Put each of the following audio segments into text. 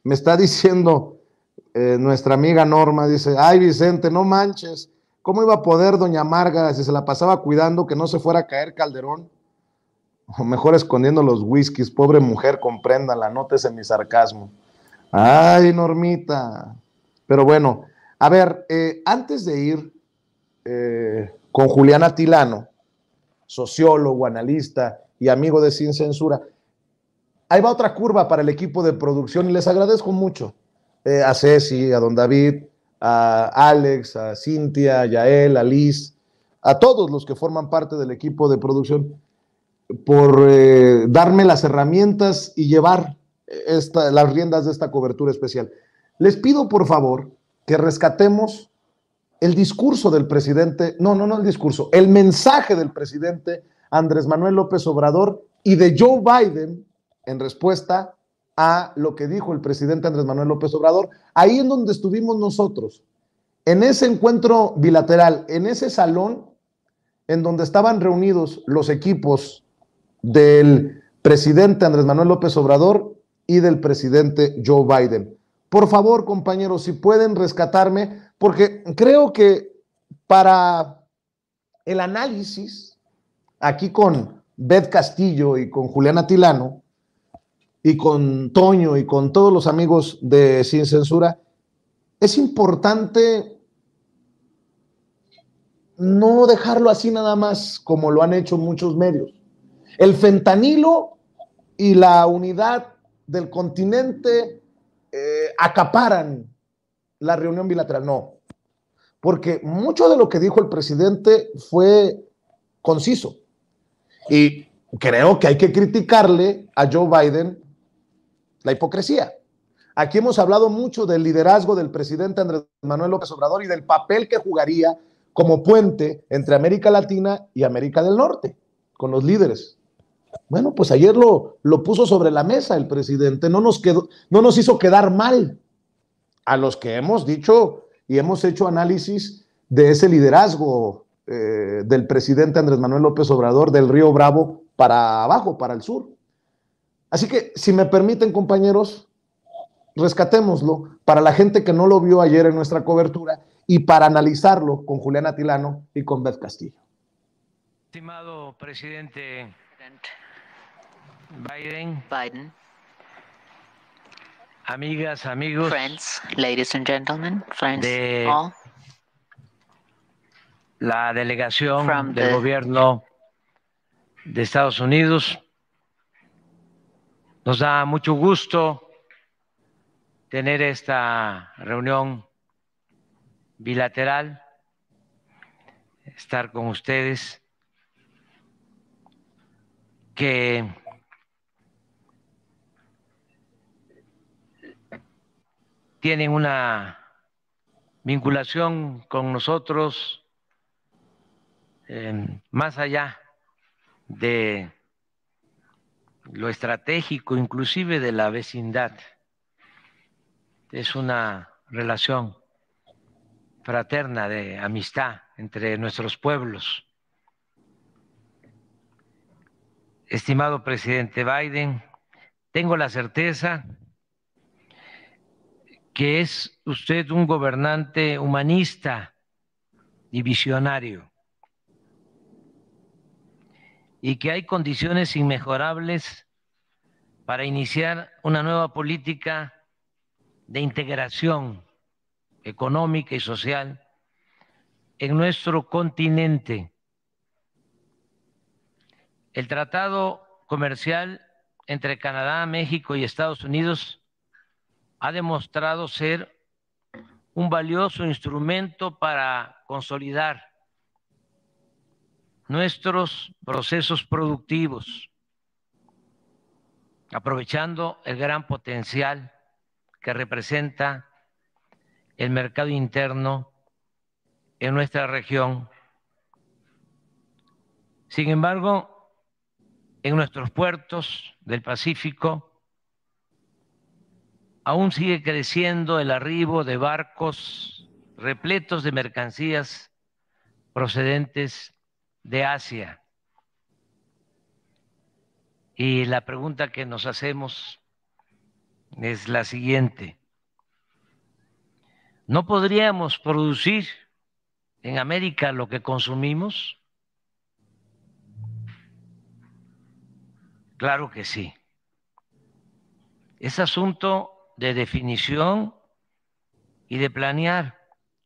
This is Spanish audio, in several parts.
Me está diciendo nuestra amiga Norma, dice, ay Vicente, no manches, ¿cómo iba a poder doña Marga si se la pasaba cuidando que no se fuera a caer Calderón? O mejor escondiendo los whiskies, pobre mujer, compréndala, nótese mi sarcasmo. Ay, Normita. Pero bueno, a ver, antes de ir con Julián Atilano, sociólogo, analista y amigo de Sin Censura, ahí va otra curva para el equipo de producción y les agradezco mucho. A Ceci, a don David, a Alex, a Cintia, a Yael, a Liz, a todos los que forman parte del equipo de producción por darme las herramientas y llevar las riendas de esta cobertura especial. Les pido por favor que rescatemos el discurso del presidente, no el discurso, el mensaje del presidente Andrés Manuel López Obrador y de Joe Biden en respuesta a lo que dijo el presidente Andrés Manuel López Obrador, ahí en donde estuvimos nosotros, en ese encuentro bilateral, en ese salón en donde estaban reunidos los equipos del presidente Andrés Manuel López Obrador y del presidente Joe Biden. Por favor, compañeros, si pueden rescatarme, porque creo que para el análisis, aquí con Beth Castillo y con Julián Atilano, y con Toño y con todos los amigos de Sin Censura, es importante no dejarlo así nada más como lo han hecho muchos medios. El fentanilo y la unidad del continente acaparan la reunión bilateral. No, porque mucho de lo que dijo el presidente fue conciso. Y creo que hay que criticarle a Joe Biden la hipocresía. Aquí hemos hablado mucho del liderazgo del presidente Andrés Manuel López Obrador y del papel que jugaría como puente entre América Latina y América del Norte, con los líderes. Bueno, pues ayer lo puso sobre la mesa el presidente, no nos hizo quedar mal a los que hemos dicho y hemos hecho análisis de ese liderazgo del presidente Andrés Manuel López Obrador del Río Bravo para abajo, para el sur. Así que, si me permiten, compañeros, rescatémoslo para la gente que no lo vio ayer en nuestra cobertura y para analizarlo con Julián Atilano y con Beth Castillo. Estimado presidente Biden, amigas, amigos, friends, ladies and gentlemen, friends de all, la delegación from del gobierno de Estados Unidos, nos da mucho gusto tener esta reunión bilateral, estar con ustedes, que tienen una vinculación con nosotros más allá de lo estratégico, inclusive de la vecindad. Es una relación fraterna de amistad entre nuestros pueblos. Estimado presidente Biden, tengo la certeza que es usted un gobernante humanista y visionario, y que hay condiciones inmejorables para iniciar una nueva política de integración económica y social en nuestro continente. El tratado comercial entre Canadá, México y Estados Unidos ha demostrado ser un valioso instrumento para consolidar nuestros procesos productivos, aprovechando el gran potencial que representa el mercado interno en nuestra región. Sin embargo, en nuestros puertos del Pacífico aún sigue creciendo el arribo de barcos repletos de mercancías procedentes de Asia. Y la pregunta que nos hacemos es la siguiente. ¿No podríamos producir en América lo que consumimos? Claro que sí. Es asunto de definición y de planear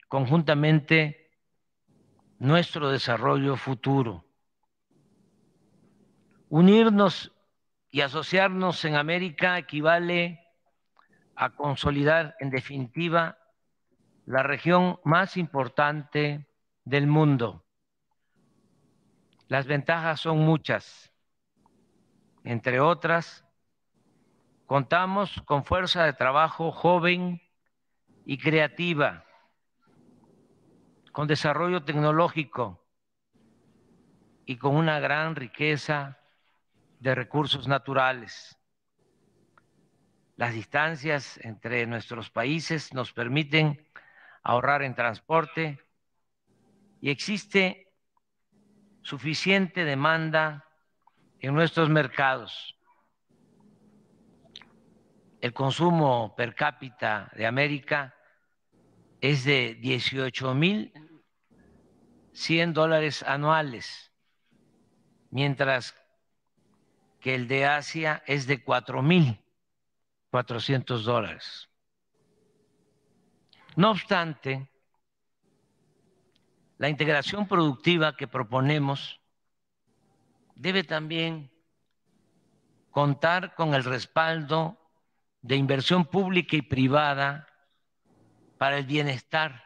conjuntamente nuestro desarrollo futuro. Unirnos y asociarnos en América equivale a consolidar, en definitiva, la región más importante del mundo. Las ventajas son muchas. Entre otras, contamos con fuerza de trabajo joven y creativa, con desarrollo tecnológico y con una gran riqueza de recursos naturales. Las distancias entre nuestros países nos permiten ahorrar en transporte y existe suficiente demanda en nuestros mercados. El consumo per cápita de América es de $18,100 anuales, mientras que el de Asia es de $4,400. No obstante, la integración productiva que proponemos debe también contar con el respaldo de inversión pública y privada para el bienestar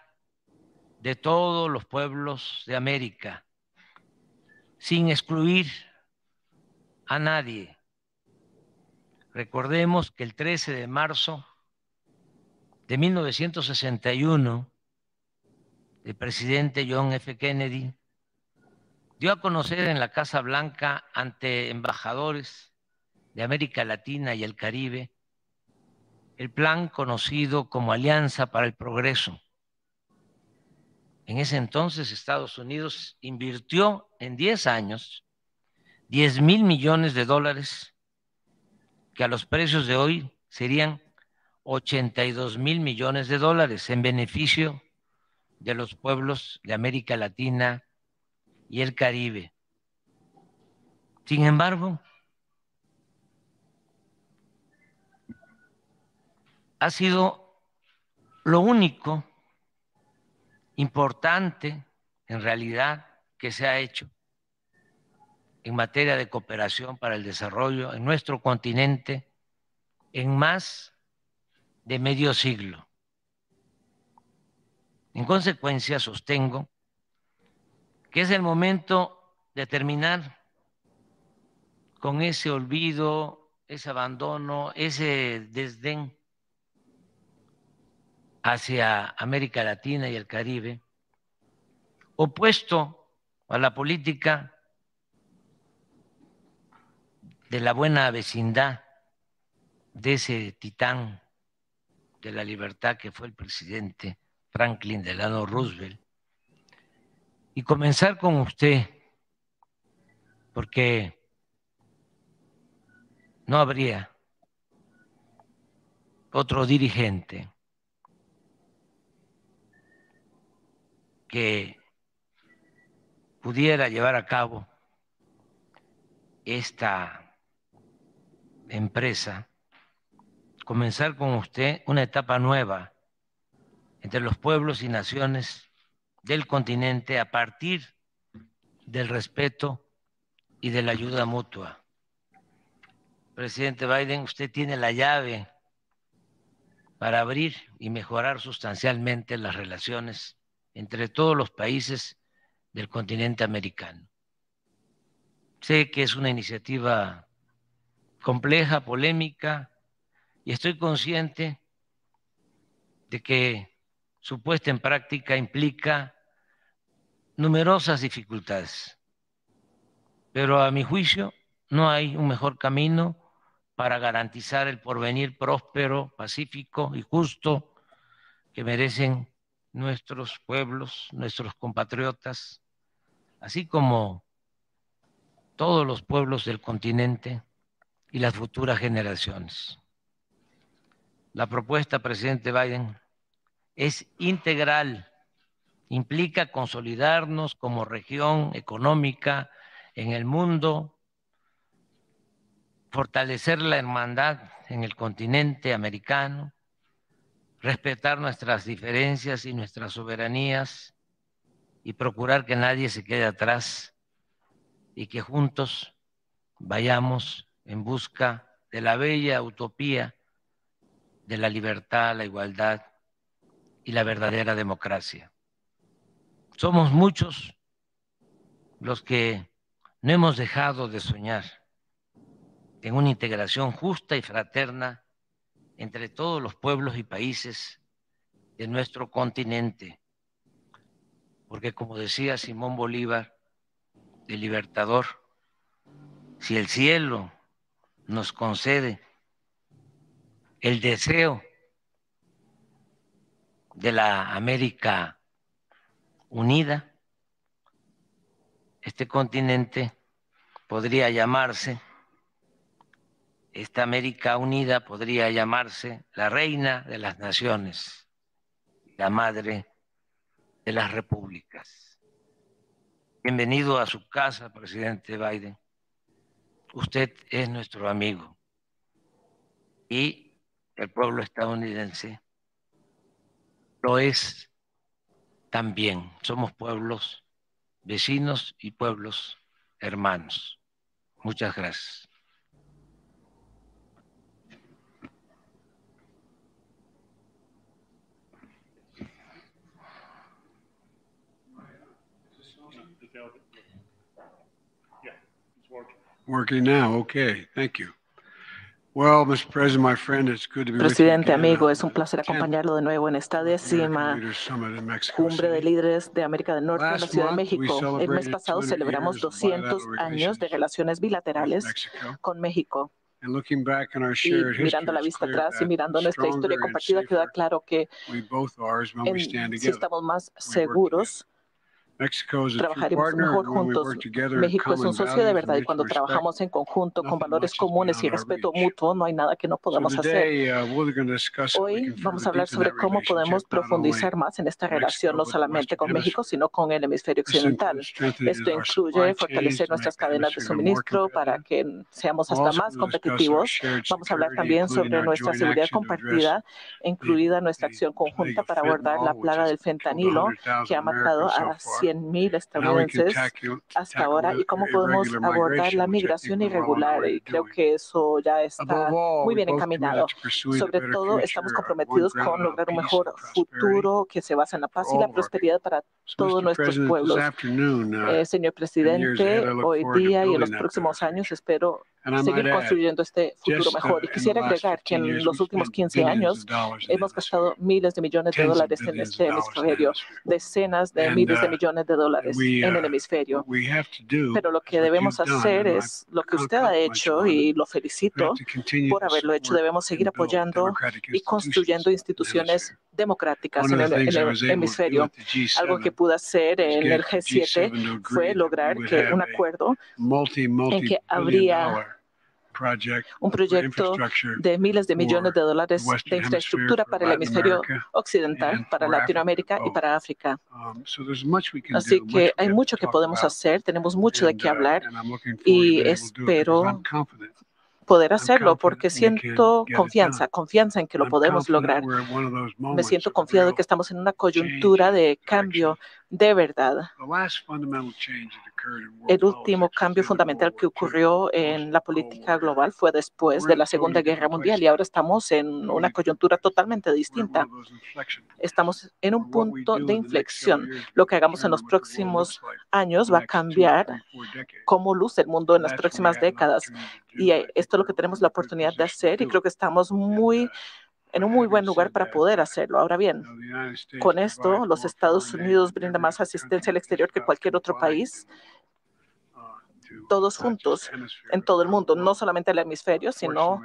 de todos los pueblos de América, sin excluir a nadie. Recordemos que el 13 de marzo de 1961, el presidente John F. Kennedy dio a conocer en la Casa Blanca ante embajadores de América Latina y el Caribe el plan conocido como Alianza para el Progreso. En ese entonces Estados Unidos invirtió en 10 años $10,000 millones, que a los precios de hoy serían $82,000 millones en beneficio de los pueblos de América Latina y el Caribe. Sin embargo, ha sido lo único importante en realidad que se ha hecho en materia de cooperación para el desarrollo en nuestro continente en más de medio siglo. En consecuencia, sostengo que es el momento de terminar con ese olvido, ese abandono, ese desdén hacia América Latina y el Caribe, opuesto a la política de la buena vecindad de ese titán de la libertad que fue el presidente Franklin Delano Roosevelt, y comenzar con usted, porque no habría otro dirigente que pudiera llevar a cabo esta empresa, comenzar con usted una etapa nueva entre los pueblos y naciones del continente a partir del respeto y de la ayuda mutua. Presidente Biden, usted tiene la llave para abrir y mejorar sustancialmente las relaciones entre todos los países del continente americano. Sé que es una iniciativa compleja, polémica, y estoy consciente de que su puesta en práctica implica numerosas dificultades, pero a mi juicio no hay un mejor camino para garantizar el porvenir próspero, pacífico y justo que merecen nuestros pueblos, nuestros compatriotas, así como todos los pueblos del continente y las futuras generaciones. La propuesta, presidente Biden, es integral. Implica consolidarnos como región económica en el mundo, fortalecer la hermandad en el continente americano, respetar nuestras diferencias y nuestras soberanías y procurar que nadie se quede atrás y que juntos vayamos en busca de la bella utopía de la libertad, la igualdad y la verdadera democracia. Somos muchos los que no hemos dejado de soñar en una integración justa y fraterna entre todos los pueblos y países de nuestro continente. Porque como decía Simón Bolívar, el libertador, si el cielo nos concede el deseo de la América unida, este continente podría llamarse, esta América unida podría llamarse la reina de las naciones, la madre de las repúblicas. Bienvenido a su casa, presidente Biden. Usted es nuestro amigo y el pueblo estadounidense lo es también. Somos pueblos vecinos y pueblos hermanos. Muchas gracias. Working now, okay, thank you. Well, Mr. President, my friend, it's good to be with you Presidente, again. amigo, es un placer acompañarlo de nuevo en esta décima cumbre de líderes de América del Norte en la Ciudad de México. El mes pasado celebramos 200 años de relaciones bilaterales con México. Y mirando la vista atrás y mirando nuestra historia compartida, queda claro que si estamos más seguros, trabajaremos mejor juntos. México es un socio de verdad y cuando trabajamos en conjunto con valores comunes y respeto mutuo, no hay nada que no podamos hacer. Hoy vamos a hablar sobre cómo podemos profundizar más en esta relación, no solamente con México, sino con el hemisferio occidental. Esto incluye fortalecer nuestras cadenas de suministro para que seamos hasta más competitivos. Vamos a hablar también sobre nuestra seguridad compartida, incluida nuestra acción conjunta para abordar la plaga del fentanilo que ha matado a 100,000 estadounidenses hasta ahora y cómo podemos abordar la migración irregular. Y creo que eso ya está muy bien encaminado. Sobre todo, estamos comprometidos con lograr un mejor futuro que se basa en la paz y la prosperidad para todos nuestros pueblos. Señor presidente, hoy día y en los próximos años espero seguir construyendo este futuro mejor. Y quisiera agregar que en los últimos 15 años hemos gastado miles de millones de dólares en este hemisferio, decenas de miles de millones de dólares en el hemisferio. Pero lo que debemos hacer es lo que usted ha hecho y lo felicito por haberlo hecho. Debemos seguir apoyando y construyendo instituciones democráticas en el hemisferio. Algo que pudo hacer en el G7 fue lograr que un acuerdo en que habría un proyecto de miles de millones de dólares de infraestructura para el hemisferio occidental, para Latinoamérica y para África. Así que hay mucho que podemos hacer, tenemos mucho de qué hablar y espero poder hacerlo porque siento confianza en que lo podemos lograr. Me siento confiado de que estamos en una coyuntura de cambio de verdad. El último cambio fundamental que ocurrió en la política global fue después de la Segunda Guerra Mundial y ahora estamos en una coyuntura totalmente distinta. Estamos en un punto de inflexión. Lo que hagamos en los próximos años va a cambiar cómo luce el mundo en las próximas décadas. Y esto es lo que tenemos la oportunidad de hacer y creo que estamos en un muy buen lugar para poder hacerlo. Ahora bien, con esto, los Estados Unidos brindan más asistencia al exterior que cualquier otro país, todos juntos, en todo el mundo, no solamente al hemisferio, sino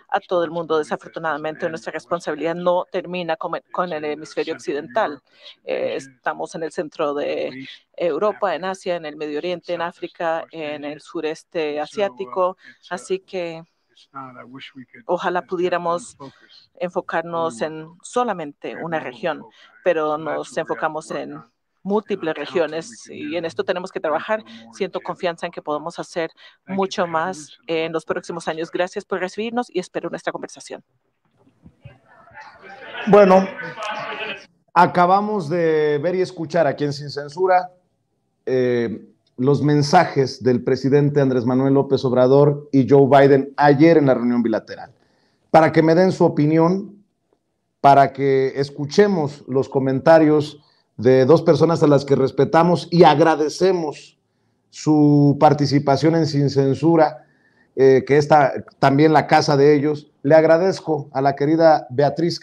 a todo el mundo. Desafortunadamente, nuestra responsabilidad no termina con el hemisferio occidental. Estamos en el centro de Europa, en Asia, en el Medio Oriente, en África, en el sureste asiático. Así que Ojalá pudiéramos enfocarnos en solamente una región, pero nos enfocamos en múltiples regiones y en esto tenemos que trabajar. Siento confianza en que podamos hacer mucho más en los próximos años. Gracias por recibirnos y espero nuestra conversación. Bueno, acabamos de ver y escuchar aquí en Sin Censura los mensajes del presidente Andrés Manuel López Obrador y Joe Biden ayer en la reunión bilateral, para que me den su opinión, para que escuchemos los comentarios de dos personas a las que respetamos y agradecemos su participación en Sin Censura, que está también la casa de ellos. Le agradezco a la querida Beatriz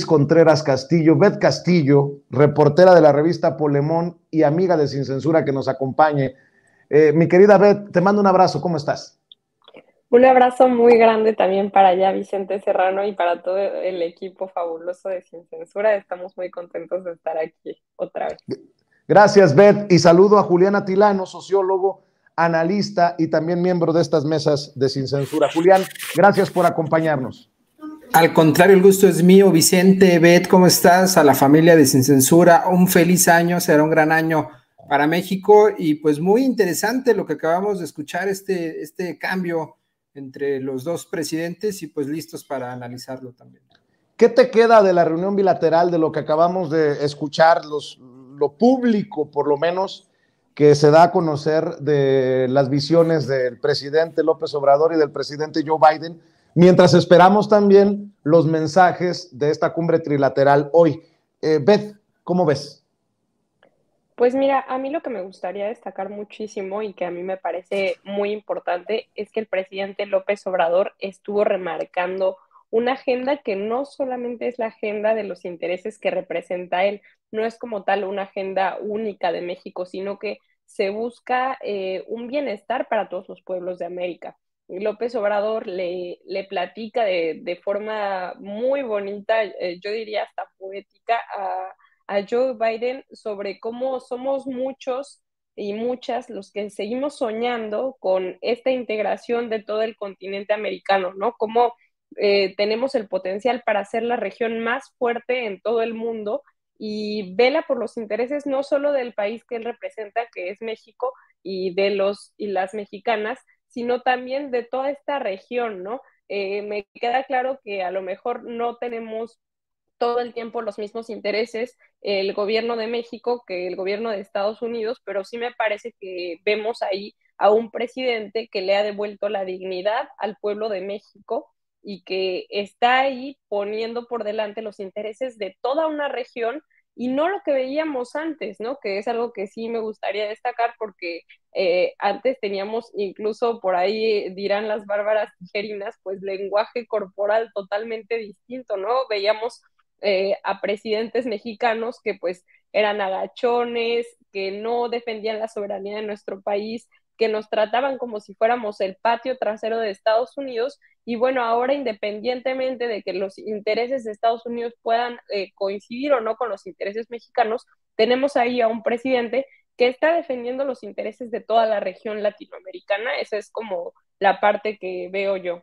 Contreras Castillo, Beth Castillo, reportera de la revista Polemón y amiga de Sin Censura, que nos acompañe. Mi querida Beth, te mando un abrazo, ¿cómo estás? Un abrazo muy grande también para allá, Vicente Serrano, y para todo el equipo fabuloso de Sin Censura. Estamos muy contentos de estar aquí otra vez. Gracias, Beth, y saludo a Julián Atilano, sociólogo, analista y también miembro de estas mesas de Sin Censura. Julián, gracias por acompañarnos. Al contrario, el gusto es mío. Vicente, Beth, ¿cómo estás? A la familia de Sin Censura, un feliz año, será un gran año para México y pues muy interesante lo que acabamos de escuchar, este cambio entre los dos presidentes y pues listos para analizarlo también. ¿Qué te queda de la reunión bilateral, de lo que acabamos de escuchar, lo público por lo menos, que se da a conocer de las visiones del presidente López Obrador y del presidente Joe Biden, mientras esperamos también los mensajes de esta cumbre trilateral hoy? Beth, ¿cómo ves? Pues mira, a mí lo que me gustaría destacar muchísimo y que a mí me parece muy importante es que el presidente López Obrador estuvo remarcando una agenda que no solamente es la agenda de los intereses que representa él, no es como tal una agenda única de México, sino que se busca un bienestar para todos los pueblos de América. López Obrador le platica de forma muy bonita, yo diría hasta poética, a Joe Biden sobre cómo somos muchos y muchas los que seguimos soñando con esta integración de todo el continente americano, ¿no? Cómo tenemos el potencial para ser la región más fuerte en todo el mundo y vela por los intereses no solo del país que él representa, que es México, y de los y las mexicanas, sino también de toda esta región, ¿no? Me queda claro que a lo mejor no tenemos todo el tiempo los mismos intereses el gobierno de México que el gobierno de Estados Unidos, pero sí me parece que vemos ahí a un presidente que le ha devuelto la dignidad al pueblo de México y que está ahí poniendo por delante los intereses de toda una región y no lo que veíamos antes, ¿no? Que es algo que sí me gustaría destacar porque antes teníamos incluso por ahí dirán las bárbaras tijerinas, pues lenguaje corporal totalmente distinto, ¿no? Veíamos a presidentes mexicanos que pues eran agachones, que no defendían la soberanía de nuestro país, que nos trataban como si fuéramos el patio trasero de Estados Unidos. Y bueno, ahora independientemente de que los intereses de Estados Unidos puedan coincidir o no con los intereses mexicanos, tenemos ahí a un presidente que está defendiendo los intereses de toda la región latinoamericana. Esa es como la parte que veo yo.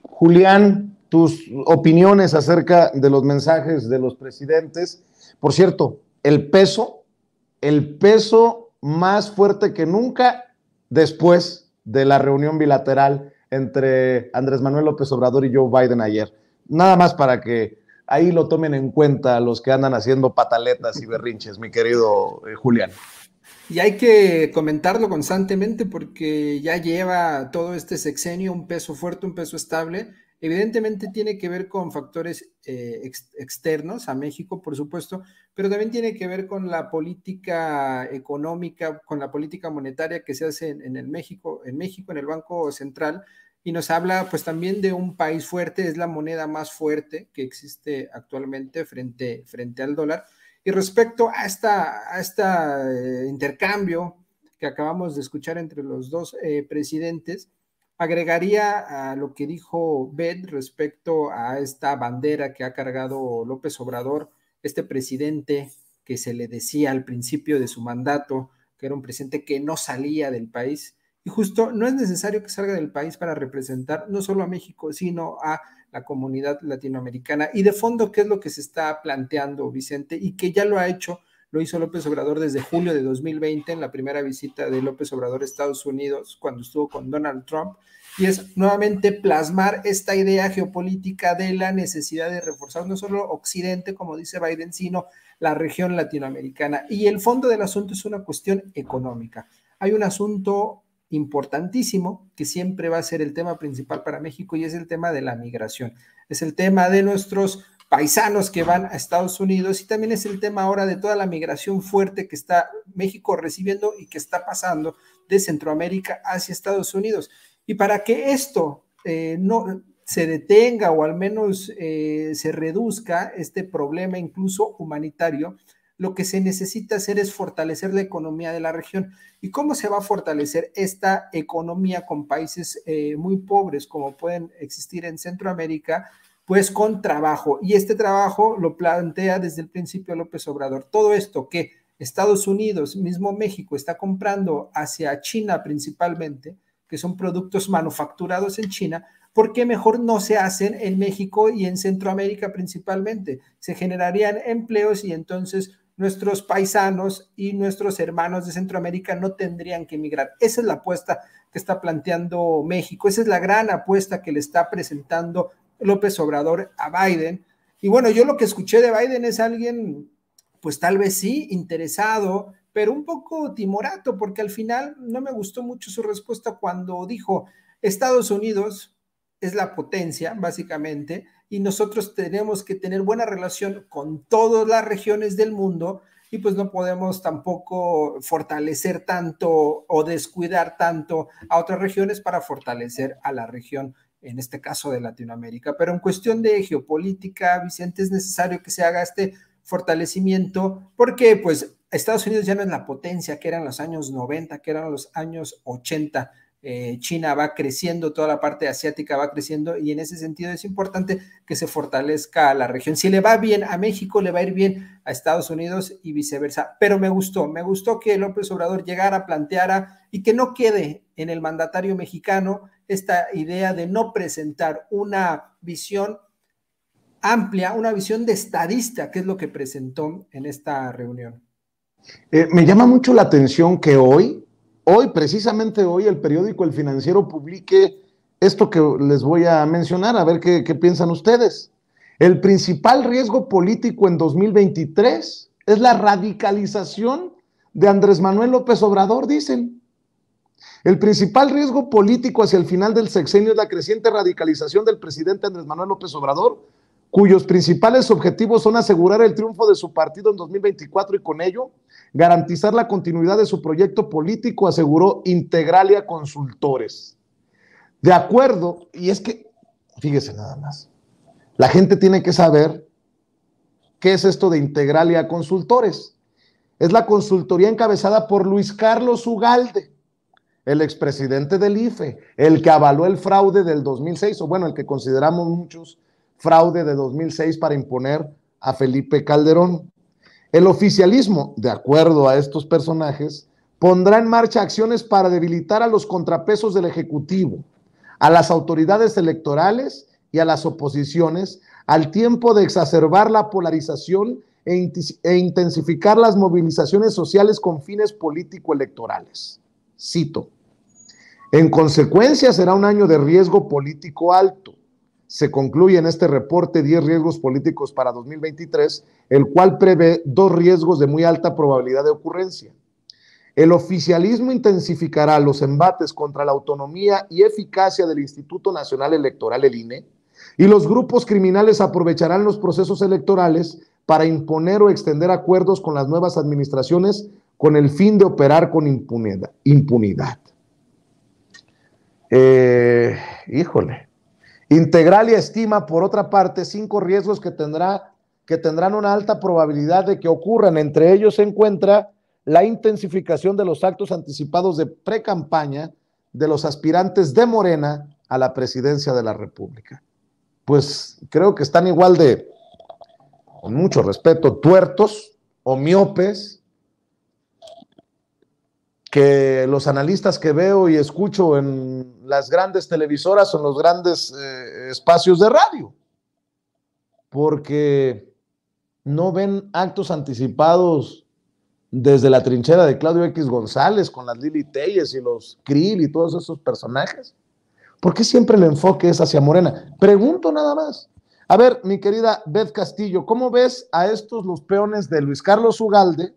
Julián, tus opiniones acerca de los mensajes de los presidentes. Por cierto, el peso más fuerte que nunca después de la reunión bilateral entre Andrés Manuel López Obrador y Joe Biden ayer. Nada más para que ahí lo tomen en cuenta los que andan haciendo pataletas y berrinches, mi querido Julián. Y hay que comentarlo constantemente porque ya lleva todo este sexenio un peso fuerte, un peso estable. Evidentemente tiene que ver con factores externos a México, por supuesto, pero también tiene que ver con la política económica, con la política monetaria que se hace en México, en el Banco Central, y nos habla pues también de un país fuerte, es la moneda más fuerte que existe actualmente frente al dólar. Y respecto a este intercambio que acabamos de escuchar entre los dos presidentes, agregaría a lo que dijo Beth respecto a esta bandera que ha cargado López Obrador, este presidente que se le decía al principio de su mandato que era un presidente que no salía del país, Y justo no es necesario que salga del país para representar no solo a México, sino a la comunidad latinoamericana. Y de fondo, ¿qué es lo que se está planteando, Vicente? Y que ya lo ha hecho, lo hizo López Obrador desde julio de 2020, en la primera visita de López Obrador a Estados Unidos, cuando estuvo con Donald Trump, y es nuevamente plasmar esta idea geopolítica de la necesidad de reforzar no solo Occidente, como dice Biden, sino la región latinoamericana. Y el fondo del asunto es una cuestión económica. Hay un asunto importantísimo que siempre va a ser el tema principal para México, y es el tema de la migración. Es el tema de nuestros paisanos que van a Estados Unidos, y también es el tema ahora de toda la migración fuerte que está México recibiendo y que está pasando de Centroamérica hacia Estados Unidos. Y para que esto no se detenga, o al menos se reduzca este problema incluso humanitario, lo que se necesita hacer es fortalecer la economía de la región. ¿Y cómo se va a fortalecer esta economía con países muy pobres como pueden existir en Centroamérica? Pues con trabajo. Y este trabajo lo plantea desde el principio López Obrador. Todo esto que Estados Unidos, mismo México, está comprando hacia China principalmente, que son productos manufacturados en China, ¿por qué mejor no se hacen en México y en Centroamérica principalmente? Se generarían empleos, y entonces nuestros paisanos y nuestros hermanos de Centroamérica no tendrían que emigrar. Esa es la apuesta que está planteando México, esa es la gran apuesta que le está presentando López Obrador a Biden. Y bueno, yo lo que escuché de Biden es alguien, pues tal vez sí, interesado, pero un poco timorato, porque al final no me gustó mucho su respuesta cuando dijo: Estados Unidos es la potencia, básicamente, y nosotros tenemos que tener buena relación con todas las regiones del mundo, y pues no podemos tampoco fortalecer tanto o descuidar tanto a otras regiones para fortalecer a la región, en este caso de Latinoamérica. Pero en cuestión de geopolítica, Vicente, es necesario que se haga este fortalecimiento, porque pues Estados Unidos ya no es la potencia que eran los años 90, que eran los años 80. China va creciendo, toda la parte asiática va creciendo, y en ese sentido es importante que se fortalezca la región. Si le va bien a México, le va a ir bien a Estados Unidos y viceversa. Pero me gustó que López Obrador llegara, planteara, y que no quede en el mandatario mexicano esta idea de no presentar una visión amplia, una visión de estadista, que es lo que presentó en esta reunión. Me llama mucho la atención que precisamente hoy, el periódico El Financiero publique esto que les voy a mencionar, a ver qué piensan ustedes. El principal riesgo político en 2023 es la radicalización de Andrés Manuel López Obrador, dicen. El principal riesgo político hacia el final del sexenio es la creciente radicalización del presidente Andrés Manuel López Obrador, cuyos principales objetivos son asegurar el triunfo de su partido en 2024 y con ello garantizar la continuidad de su proyecto político, aseguró Integralia Consultores. De acuerdo, y es que, fíjese nada más, la gente tiene que saber qué es esto de Integralia Consultores. Es la consultoría encabezada por Luis Carlos Ugalde, el expresidente del IFE, el que avaló el fraude del 2006, o bueno, el que consideramos muchos fraude de 2006 para imponer a Felipe Calderón. El oficialismo, de acuerdo a estos personajes, pondrá en marcha acciones para debilitar a los contrapesos del Ejecutivo, a las autoridades electorales y a las oposiciones, al tiempo de exacerbar la polarización e intensificar las movilizaciones sociales con fines político-electorales. Cito: en consecuencia, será un año de riesgo político alto. Se concluye en este reporte 10 riesgos políticos para 2023, el cual prevé 2 riesgos de muy alta probabilidad de ocurrencia. El oficialismo intensificará los embates contra la autonomía y eficacia del Instituto Nacional Electoral, el INE, y los grupos criminales aprovecharán los procesos electorales para imponer o extender acuerdos con las nuevas administraciones con el fin de operar con impunidad. Híjole. Integralia estima, por otra parte, 5 riesgos que tendrán una alta probabilidad de que ocurran. Entre ellos se encuentra la intensificación de los actos anticipados de precampaña de los aspirantes de Morena a la presidencia de la República. Pues creo que están igual de, con mucho respeto, tuertos o miopes que los analistas que veo y escucho en las grandes televisoras o en los grandes espacios de radio, porque no ven actos anticipados desde la trinchera de Claudio X González con las Lili Telles y los Krill y todos esos personajes. ¿Por qué siempre el enfoque es hacia Morena? Pregunto nada más. A ver, mi querida Beth Castillo, ¿cómo ves a estos los peones de Luis Carlos Ugalde,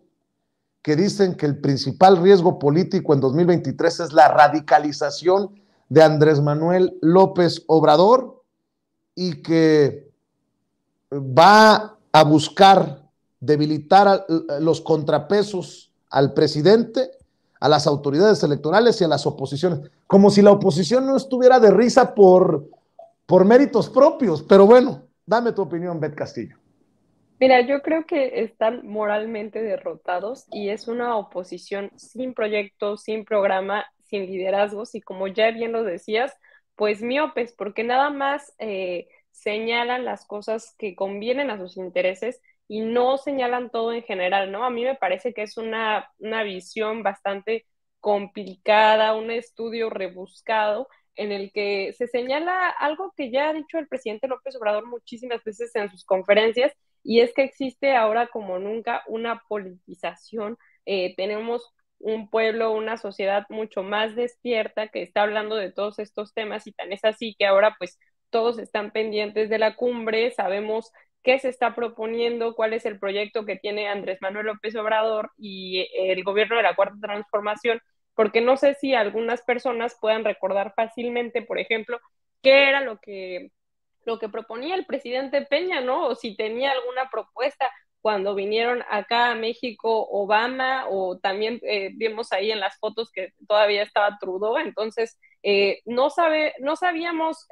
que dicen que el principal riesgo político en 2023 es la radicalización de Andrés Manuel López Obrador y que va a buscar debilitar los contrapesos al presidente, a las autoridades electorales y a las oposiciones, como si la oposición no estuviera de risa por méritos propios? Pero bueno, dame tu opinión, Beth Castillo. Mira, yo creo que están moralmente derrotados y es una oposición sin proyecto, sin programa, sin liderazgos y, como ya bien lo decías, pues miopes, porque nada más señalan las cosas que convienen a sus intereses y no señalan todo en general, ¿no? A mí me parece que es una visión bastante complicada, un estudio rebuscado en el que se señala algo que ya ha dicho el presidente López Obrador muchísimas veces en sus conferencias, y es que existe ahora como nunca una politización. Tenemos un pueblo, una sociedad mucho más despierta que está hablando de todos estos temas, y tan es así que ahora pues todos están pendientes de la cumbre, sabemos qué se está proponiendo, cuál es el proyecto que tiene Andrés Manuel López Obrador y el gobierno de la Cuarta Transformación, porque no sé si algunas personas puedan recordar fácilmente, por ejemplo, qué era lo que proponía el presidente Peña, ¿no? O si tenía alguna propuesta cuando vinieron acá a México Obama, o también vimos ahí en las fotos que todavía estaba Trudeau. Entonces no sabíamos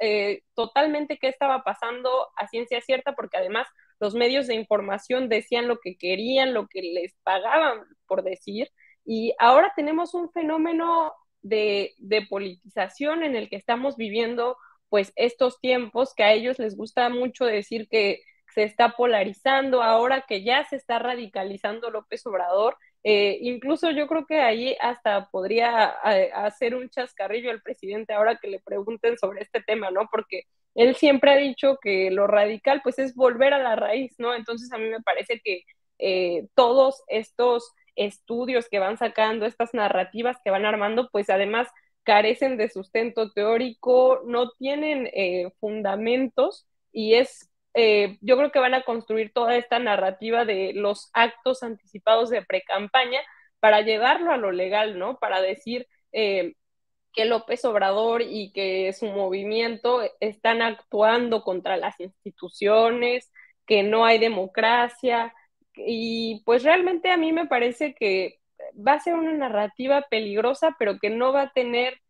totalmente qué estaba pasando a ciencia cierta, porque además los medios de información decían lo que querían, lo que les pagaban por decir, y ahora tenemos un fenómeno de politización en el que estamos viviendo pues estos tiempos, que a ellos les gusta mucho decir que se está polarizando, ahora que ya se está radicalizando López Obrador. Incluso yo creo que ahí hasta podría hacer un chascarrillo al presidente ahora que le pregunten sobre este tema, ¿no? Porque él siempre ha dicho que lo radical pues es volver a la raíz, ¿no? Entonces a mí me parece que todos estos estudios que van sacando, estas narrativas que van armando, pues además carecen de sustento teórico, no tienen fundamentos, y yo creo que van a construir toda esta narrativa de los actos anticipados de precampaña para llevarlo a lo legal, ¿no? Para decir que López Obrador y que su movimiento están actuando contra las instituciones, que no hay democracia, y pues realmente a mí me parece que va a ser una narrativa peligrosa, pero que no va a tener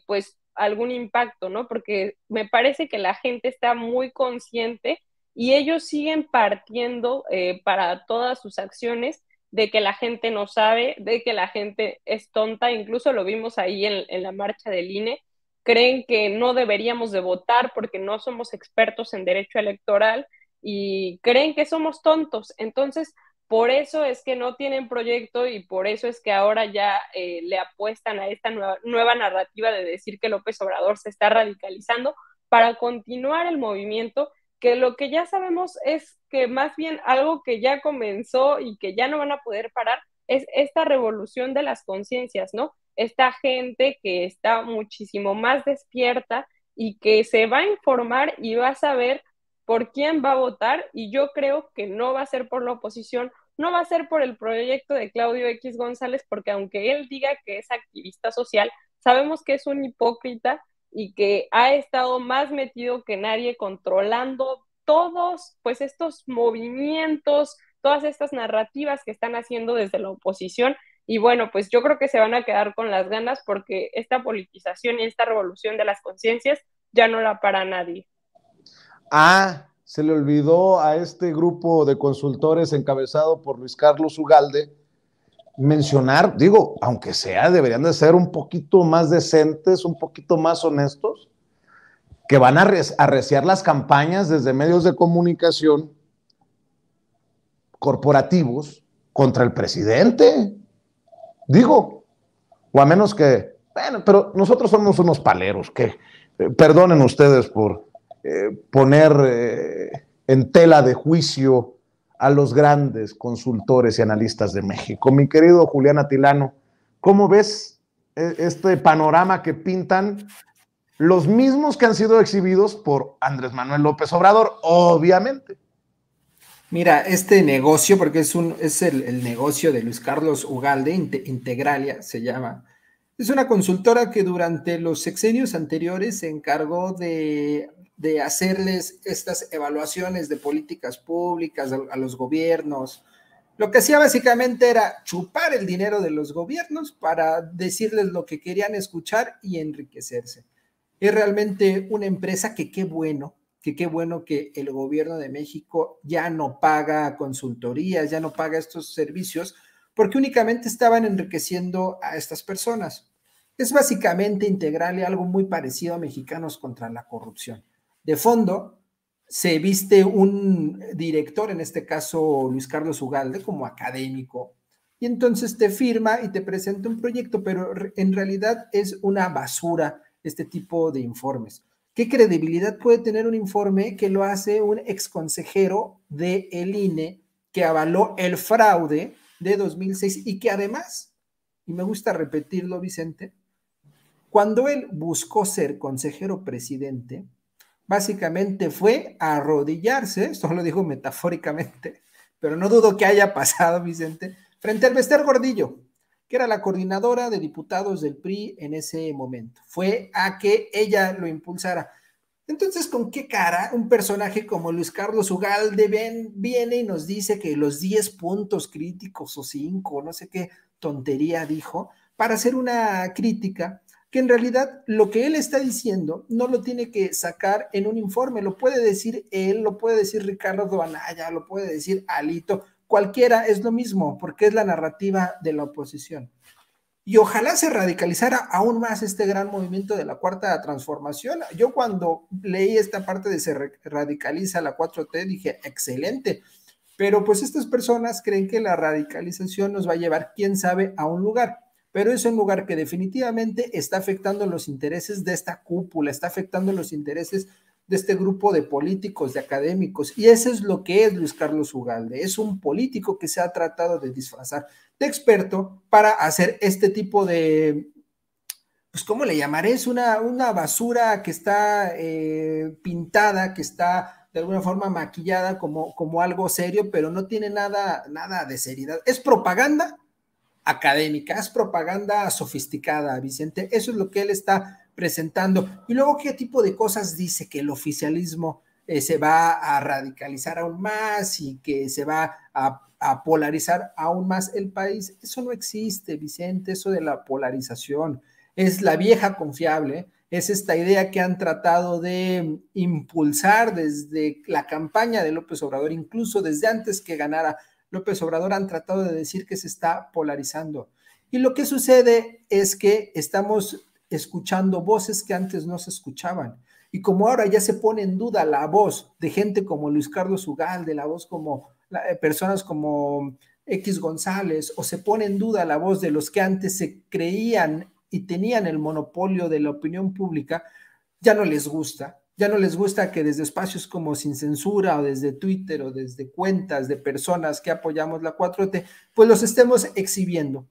pues algún impacto, ¿no? Porque me parece que la gente está muy consciente y ellos siguen partiendo para todas sus acciones de que la gente no sabe, de que la gente es tonta. Incluso lo vimos ahí en la marcha del INE, creen que no deberíamos de votar porque no somos expertos en derecho electoral y creen que somos tontos. Entonces, por eso es que no tienen proyecto y por eso es que ahora ya le apuestan a esta nueva narrativa de decir que López Obrador se está radicalizando para continuar el movimiento, que lo que ya sabemos es que más bien algo que ya comenzó y que ya no van a poder parar es esta revolución de las conciencias, ¿no? Esta gente que está muchísimo más despierta y que se va a informar y va a saber por quién va a votar, y yo creo que no va a ser por la oposición, no va a ser por el proyecto de Claudio X González, porque aunque él diga que es activista social, sabemos que es un hipócrita y que ha estado más metido que nadie controlando todos pues estos movimientos, todas estas narrativas que están haciendo desde la oposición. Y bueno, pues yo creo que se van a quedar con las ganas, porque esta politización y esta revolución de las conciencias ya no la para nadie. Se le olvidó a este grupo de consultores encabezado por Luis Carlos Ugalde mencionar, digo, aunque sea, deberían de ser un poquito más decentes, un poquito más honestos, que van a arreciar las campañas desde medios de comunicación corporativos contra el presidente. Digo, O a menos que, bueno, pero nosotros somos unos paleros, que perdonen ustedes por poner en tela de juicio a los grandes consultores y analistas de México. Mi querido Julián Atilano, ¿cómo ves este panorama que pintan los mismos que han sido exhibidos por Andrés Manuel López Obrador, obviamente? Mira, este negocio, porque es el negocio de Luis Carlos Ugalde, Integralia se llama, es una consultora que durante los sexenios anteriores se encargó de hacerles estas evaluaciones de políticas públicas a los gobiernos. Lo que hacía básicamente era chupar el dinero de los gobiernos para decirles lo que querían escuchar y enriquecerse. Es realmente una empresa que qué bueno que el gobierno de México ya no paga consultorías, ya no paga estos servicios, porque únicamente estaban enriqueciendo a estas personas. Es básicamente Integralia algo muy parecido a Mexicanos contra la Corrupción. De fondo, se viste un director, en este caso Luis Carlos Ugalde, como académico, y entonces te firma y te presenta un proyecto, pero en realidad es una basura este tipo de informes. ¿Qué credibilidad puede tener un informe que lo hace un exconsejero del INE que avaló el fraude de 2006 y que además, y me gusta repetirlo, Vicente, cuando él buscó ser consejero presidente, básicamente fue a arrodillarse, esto lo digo metafóricamente, pero no dudo que haya pasado, Vicente, frente al Bester Gordillo, que era la coordinadora de diputados del PRI en ese momento. Fue a que ella lo impulsara. Entonces, ¿con qué cara un personaje como Luis Carlos Ugalde viene y nos dice que los 10 puntos críticos o 5, no sé qué tontería dijo, para hacer una crítica que en realidad lo que él está diciendo no lo tiene que sacar en un informe, lo puede decir él, lo puede decir Ricardo Anaya, lo puede decir Alito, cualquiera es lo mismo, porque es la narrativa de la oposición. Y ojalá se radicalizara aún más este gran movimiento de la Cuarta Transformación. Yo cuando leí esta parte de se radicaliza la 4T, dije, excelente, pero pues estas personas creen que la radicalización nos va a llevar, quién sabe, a un lugar, pero es un lugar que definitivamente está afectando los intereses de esta cúpula, está afectando los intereses de este grupo de políticos, de académicos, y eso es lo que es Luis Carlos Ugalde, es un político que se ha tratado de disfrazar de experto para hacer este tipo de, pues ¿cómo le llamaré? Es una basura que está pintada, que está de alguna forma maquillada como algo serio, pero no tiene nada de seriedad, es propaganda académica, es propaganda sofisticada, Vicente, eso es lo que él está presentando. Y luego, ¿qué tipo de cosas dice? Que el oficialismo se va a radicalizar aún más y que se va a polarizar aún más el país. Eso no existe, Vicente, eso de la polarización. Es la vieja confiable, es esta idea que han tratado de impulsar desde la campaña de López Obrador, incluso desde antes que ganara López Obrador, han tratado de decir que se está polarizando. Y lo que sucede es que estamos escuchando voces que antes no se escuchaban. Y como ahora ya se pone en duda la voz de gente como Luis Carlos Ugalde, la voz como personas como X González, o se pone en duda la voz de los que antes se creían y tenían el monopolio de la opinión pública, ya no les gusta. Ya no les gusta que desde espacios como Sin Censura o desde Twitter o desde cuentas de personas que apoyamos la 4T, pues los estemos exhibiendo.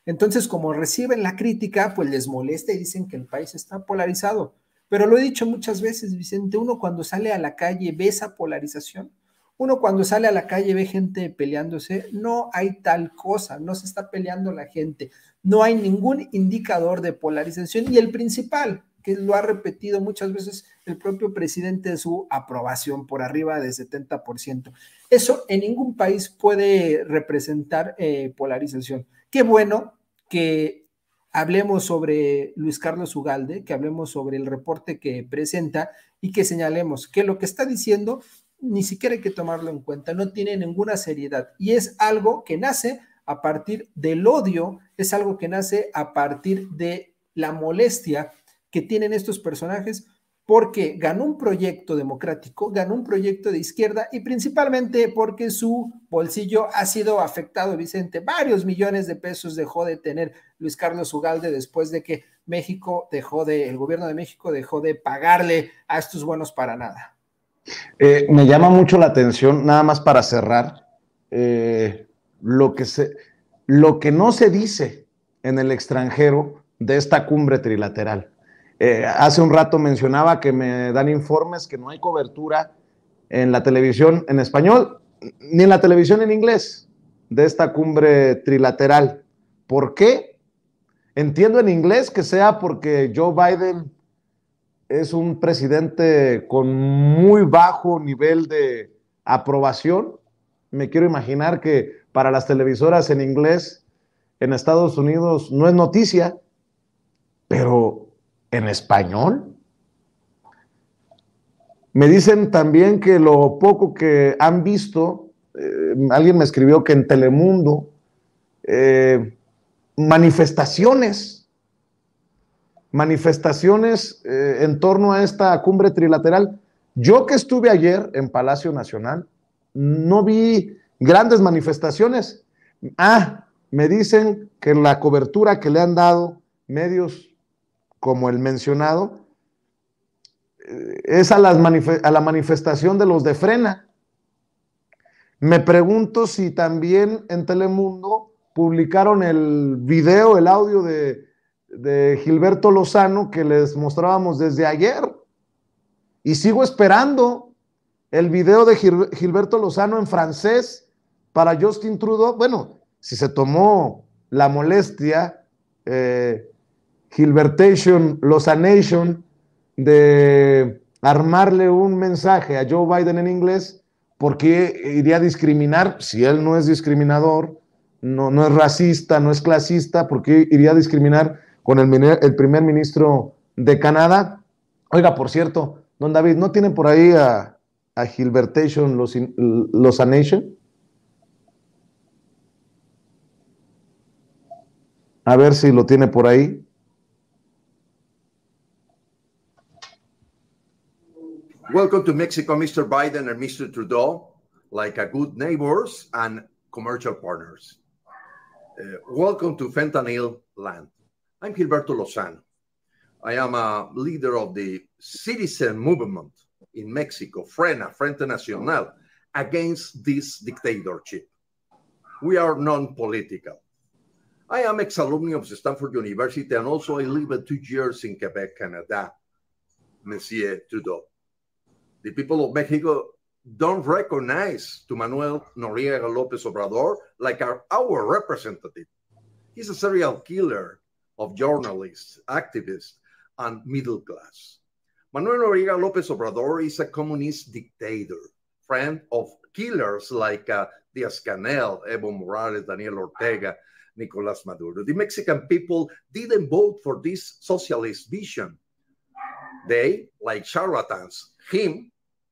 Entonces, como reciben la crítica, pues les molesta y dicen que el país está polarizado. Pero lo he dicho muchas veces, Vicente, uno cuando sale a la calle ve esa polarización. Uno cuando sale a la calle ve gente peleándose, no hay tal cosa, no se está peleando la gente, no hay ningún indicador de polarización y el principal, que lo ha repetido muchas veces el propio presidente, de su aprobación por arriba de 70%. Eso en ningún país puede representar polarización. Qué bueno que hablemos sobre Luis Carlos Ugalde, que hablemos sobre el reporte que presenta y que señalemos que lo que está diciendo ni siquiera hay que tomarlo en cuenta, no tiene ninguna seriedad y es algo que nace a partir del odio, es algo que nace a partir de la molestia que tienen estos personajes porque ganó un proyecto democrático, ganó un proyecto de izquierda y principalmente porque su bolsillo ha sido afectado, Vicente. Varios millones de pesos dejó de tener Luis Carlos Ugalde después de que el gobierno de México dejó de pagarle a estos buenos para nada. Me llama mucho la atención, nada más para cerrar, lo que no se dice en el extranjero de esta cumbre trilateral. Hace un rato mencionaba que me dan informes que no hay cobertura en la televisión en español, ni en la televisión en inglés, de esta cumbre trilateral. ¿Por qué? Entiendo en inglés que sea porque Joe Biden es un presidente con muy bajo nivel de aprobación. Me quiero imaginar que para las televisoras en inglés en Estados Unidos no es noticia, pero en español. Me dicen también que lo poco que han visto, alguien me escribió que en Telemundo, manifestaciones en torno a esta cumbre trilateral. Yo que estuve ayer en Palacio Nacional, no vi grandes manifestaciones. Me dicen que la cobertura que le han dado medios como el mencionado es a la manifestación de los de Frena. Me pregunto si también en Telemundo publicaron el video, el audio de Gilberto Lozano que les mostrábamos desde ayer. Y sigo esperando el video de Gilberto Lozano en francés para Justin Trudeau. Bueno, si se tomó la molestia, Gilbertation, Lozanation, de armarle un mensaje a Joe Biden en inglés, ¿por qué iría a discriminar? Si él no es discriminador, no es racista, no es clasista, ¿por qué iría a discriminar con el primer ministro de Canadá? Oiga, por cierto, don David, ¿no tienen por ahí a Gilbertation Lozanation? A ver si lo tiene por ahí. Welcome to Mexico, Mr. Biden and Mr. Trudeau, like a good neighbors and commercial partners. Welcome to Fentanyl land. I'm Gilberto Lozano. I am a leader of the citizen movement in Mexico, Frena, Frente Nacional, against this dictatorship. We are non-political. I am ex-alumni of Stanford University, and also I lived 2 years in Quebec, Canada, Monsieur Trudeau. The people of Mexico don't recognize to Manuel Noriega López Obrador like our representative. He's a serial killer of journalists, activists, and middle class. Manuel Noriega López Obrador is a communist dictator, friend of killers like Díaz-Canel, Evo Morales, Daniel Ortega, Nicolás Maduro. The Mexican people didn't vote for this socialist vision. They, like charlatans, him,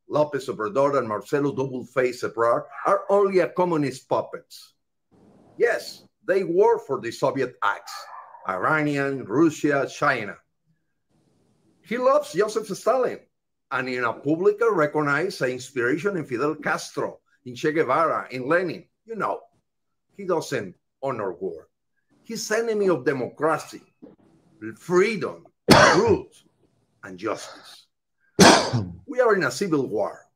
López Obrador, and Marcelo Double-Face Ebrard are only a communist puppets. Yes, they work for the Soviet acts, Iranian, Russia, China. He loves Joseph Stalin, and in a publicly recognized inspiration in Fidel Castro, in Che Guevara, in Lenin. You know, he doesn't honor war. He's enemy of democracy, freedom, truth, and justice. We are in a civil war.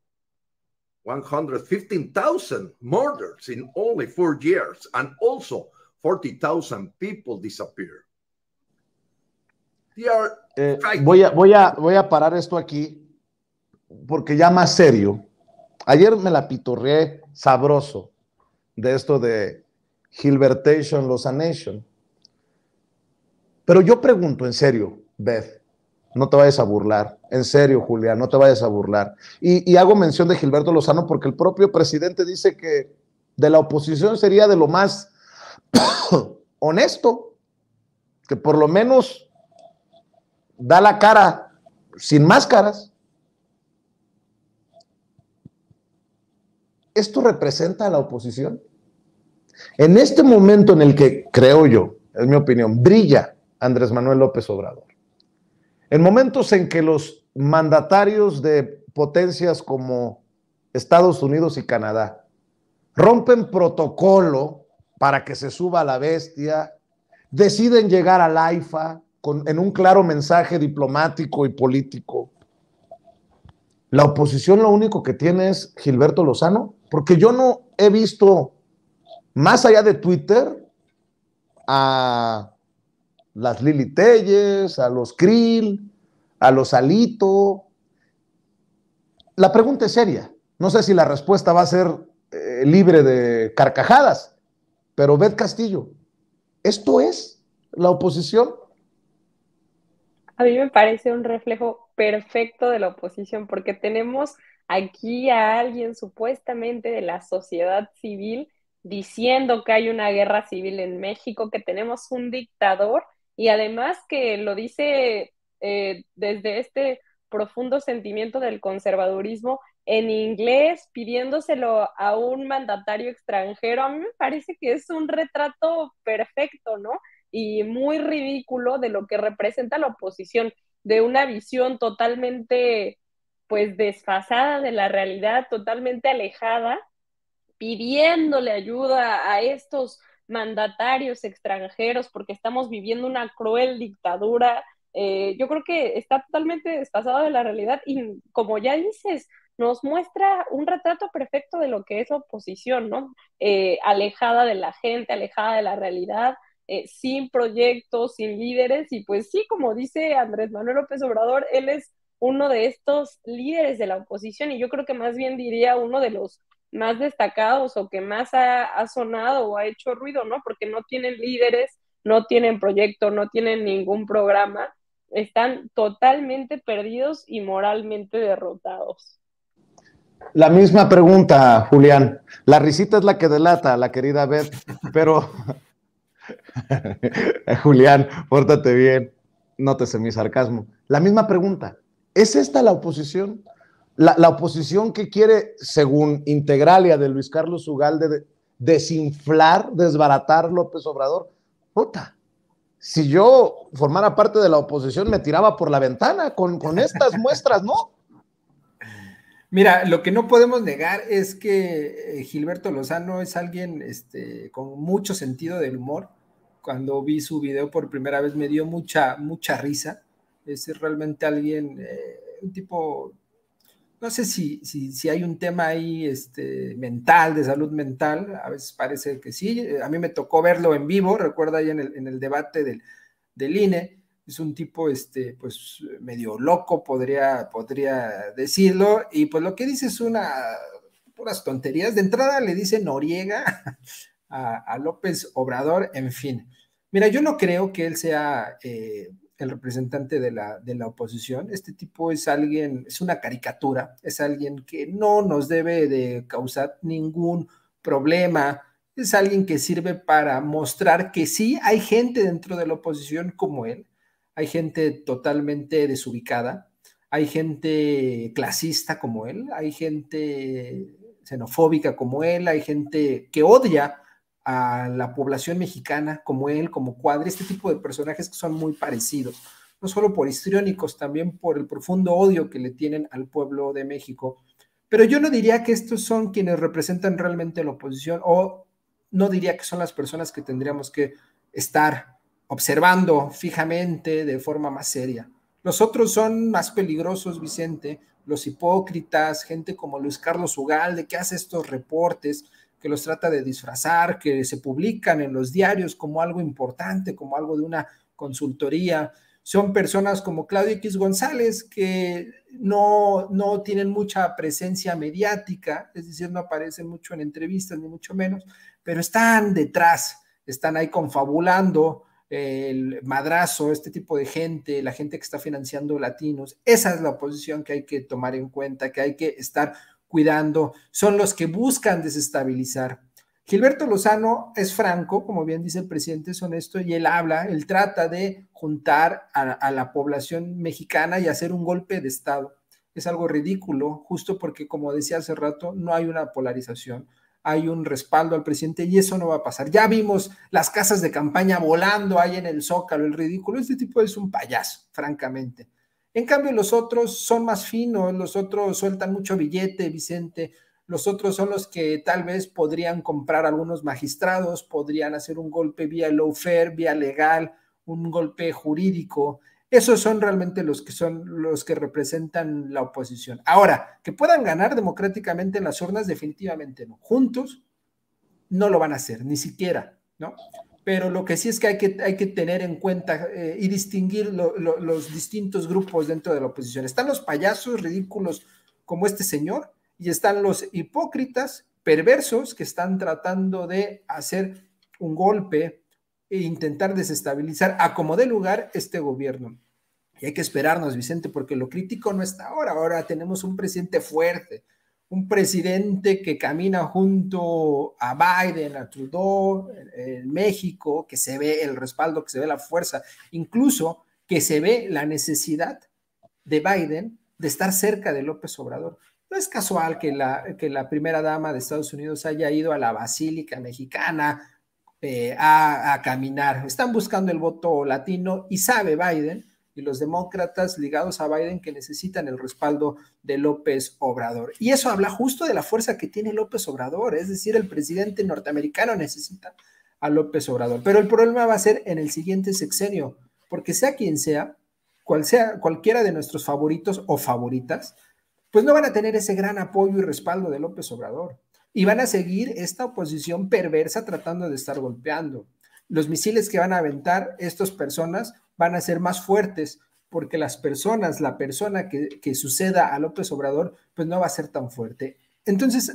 115,000 murders in only 4 years, and also 40,000 people disappear. Voy a parar esto aquí, porque ya más serio. Ayer me la pitorreé sabroso de esto de Gilbertation Lozanation. Pero yo pregunto en serio, Beth, no te vayas a burlar. En serio, Julián, no te vayas a burlar. Y hago mención de Gilberto Lozano porque el propio presidente dice que de la oposición sería de lo más honesto, que por lo menos da la cara sin máscaras. ¿Esto representa a la oposición? En este momento en el que, creo yo, es mi opinión, brilla Andrés Manuel López Obrador, En momentos en que los mandatarios de potencias como Estados Unidos y Canadá rompen protocolo para que se suba a la bestia, deciden llegar al AIFA en un claro mensaje diplomático y político. La oposición lo único que tiene es Gilberto Lozano, porque yo no he visto, más allá de Twitter, a las Lili Telles, a los Krill, a los Alito. La pregunta es seria. No sé si la respuesta va a ser libre de carcajadas, pero Beth Castillo, ¿esto es la oposición? A mí me parece un reflejo perfecto de la oposición, porque tenemos aquí a alguien supuestamente de la sociedad civil diciendo que hay una guerra civil en México, que tenemos un dictador, y además que lo dice desde este profundo sentimiento del conservadurismo en inglés, pidiéndoselo a un mandatario extranjero. A mí me parece que es un retrato perfecto, ¿no? Y muy ridículo de lo que representa la oposición, de una visión totalmente pues desfasada de la realidad, totalmente alejada, pidiéndole ayuda a estos mandatarios extranjeros porque estamos viviendo una cruel dictadura. Yo creo que está totalmente desfasado de la realidad y, como ya dices, nos muestra un retrato perfecto de lo que es la oposición, ¿no? Alejada de la gente, alejada de la realidad, sin proyectos, sin líderes, y pues sí, como dice Andrés Manuel López Obrador, él es uno de estos líderes de la oposición, y yo creo que más bien diría uno de los más destacados o que más ha sonado o ha hecho ruido, ¿no? Porque no tienen líderes, no tienen proyecto, no tienen ningún programa, están totalmente perdidos y moralmente derrotados. La misma pregunta, Julián. La risita es la que delata, la querida Beth, pero Julián, pórtate bien, nótese mi sarcasmo. La misma pregunta, ¿es esta la oposición? La oposición que quiere, según Integralia de Luis Carlos Ugalde, desinflar, desbaratar López Obrador. Puta, si yo formara parte de la oposición me tiraba por la ventana con estas muestras, ¿no? Mira, lo que no podemos negar es que Gilberto Lozano es alguien con mucho sentido del humor. Cuando vi su video por primera vez me dio mucha risa. Es realmente alguien, un tipo, no sé si hay un tema ahí mental, de salud mental, a veces parece que sí. A mí me tocó verlo en vivo, recuerda ahí en el debate del INE. Es un tipo, pues, medio loco, podría decirlo, y pues lo que dice es puras tonterías. De entrada le dice Noriega a López Obrador, en fin. Mira, yo no creo que él sea el representante de la oposición. Este tipo es alguien, es una caricatura, es alguien que no nos debe de causar ningún problema. Es alguien que sirve para mostrar que sí hay gente dentro de la oposición como él. Hay gente totalmente desubicada, hay gente clasista como él, hay gente xenofóbica como él, hay gente que odia a la población mexicana como él, como Cuadri, este tipo de personajes que son muy parecidos, no solo por histriónicos, también por el profundo odio que le tienen al pueblo de México. Pero yo no diría que estos son quienes representan realmente la oposición, o no diría que son las personas que tendríamos que estar observando fijamente de forma más seria. Los otros son más peligrosos, Vicente, los hipócritas, gente como Luis Carlos Ugalde, que hace estos reportes, que los trata de disfrazar, que se publican en los diarios como algo importante, como algo de una consultoría. Son personas como Claudio X González, que no tienen mucha presencia mediática, es decir, no aparecen mucho en entrevistas, ni mucho menos, pero están detrás, están ahí confabulando el madrazo, este tipo de gente, la gente que está financiando latinos. Esa es la oposición que hay que tomar en cuenta, que hay que estar cuidando. Son los que buscan desestabilizar. Gilberto Lozano es franco, como bien dice el presidente, es honesto, y él trata de juntar a la población mexicana y hacer un golpe de Estado. Es algo ridículo, justo porque, como decía hace rato, no hay una polarización, hay un respaldo al presidente y eso no va a pasar. Ya vimos las casas de campaña volando ahí en el Zócalo, el ridículo. Este tipo es un payaso, francamente. En cambio, los otros son más finos, los otros sueltan mucho billete, Vicente, los otros son los que tal vez podrían comprar algunos magistrados, podrían hacer un golpe vía lawfare, vía legal, un golpe jurídico. Esos son realmente los que representan la oposición. Ahora, que puedan ganar democráticamente en las urnas, definitivamente no. Juntos no lo van a hacer, ni siquiera, ¿no? Pero lo que sí es que hay que tener en cuenta y distinguir los distintos grupos dentro de la oposición. Están los payasos ridículos como este señor y están los hipócritas perversos que están tratando de hacer un golpe e intentar desestabilizar a como dé lugar este gobierno. Y hay que esperarnos, Vicente, porque lo crítico no está ahora. Ahora tenemos un presidente fuerte, un presidente que camina junto a Biden, a Trudeau, en México, que se ve el respaldo, que se ve la fuerza, incluso que se ve la necesidad de Biden de estar cerca de López Obrador. No es casual que la primera dama de Estados Unidos haya ido a la Basílica Mexicana a caminar. Están buscando el voto latino y sabe Biden y los demócratas ligados a Biden que necesitan el respaldo de López Obrador. Y eso habla justo de la fuerza que tiene López Obrador, es decir, el presidente norteamericano necesita a López Obrador. Pero el problema va a ser en el siguiente sexenio, porque sea quien sea, cualquiera de nuestros favoritos o favoritas, pues no van a tener ese gran apoyo y respaldo de López Obrador. Y van a seguir esta oposición perversa tratando de estar golpeando. Los misiles que van a aventar estas personas van a ser más fuertes porque la persona que suceda a López Obrador, pues no va a ser tan fuerte. Entonces,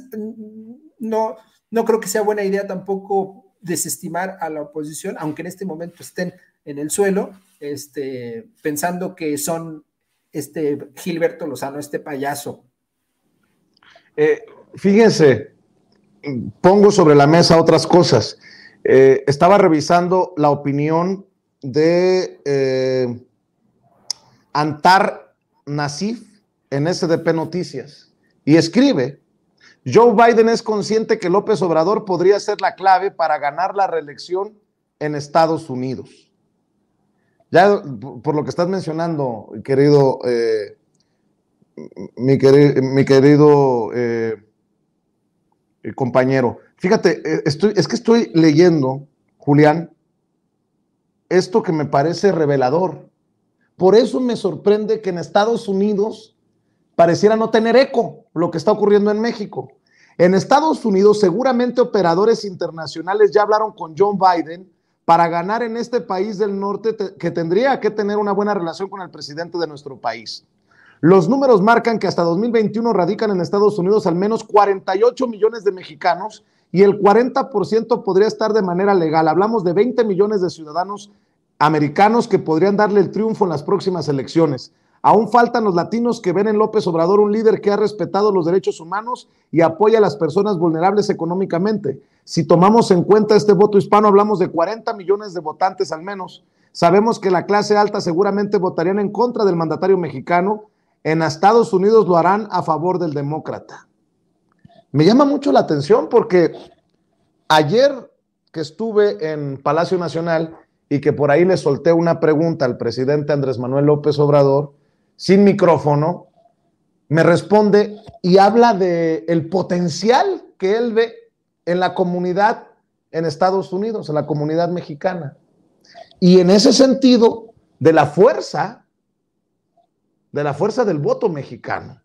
no creo que sea buena idea tampoco desestimar a la oposición, aunque en este momento estén en el suelo, pensando que son Gilberto Lozano, este payaso. Fíjense, pongo sobre la mesa otras cosas. Estaba revisando la opinión de Antar Nassif en SDP Noticias y escribe: Joe Biden es consciente que López Obrador podría ser la clave para ganar la reelección en Estados Unidos. Ya por lo que estás mencionando, querido, mi querido compañero, fíjate, es que estoy leyendo, Julián, esto que me parece revelador. Por eso me sorprende que en Estados Unidos pareciera no tener eco lo que está ocurriendo en México. En Estados Unidos seguramente operadores internacionales ya hablaron con Joe Biden para ganar en este país del norte que tendría que tener una buena relación con el presidente de nuestro país. Los números marcan que hasta 2021 radican en Estados Unidos al menos 48 millones de mexicanos y el 40% podría estar de manera legal. Hablamos de 20 millones de ciudadanos americanos que podrían darle el triunfo en las próximas elecciones. Aún faltan los latinos que ven en López Obrador un líder que ha respetado los derechos humanos y apoya a las personas vulnerables económicamente. Si tomamos en cuenta este voto hispano, hablamos de 40 millones de votantes al menos. Sabemos que la clase alta seguramente votarían en contra del mandatario mexicano. En Estados Unidos lo harán a favor del demócrata. Me llama mucho la atención porque ayer que estuve en Palacio Nacional y que por ahí le solté una pregunta al presidente Andrés Manuel López Obrador, sin micrófono, me responde y habla del potencial que él ve en la comunidad en Estados Unidos, en la comunidad mexicana. Y en ese sentido, de la fuerza del voto mexicano.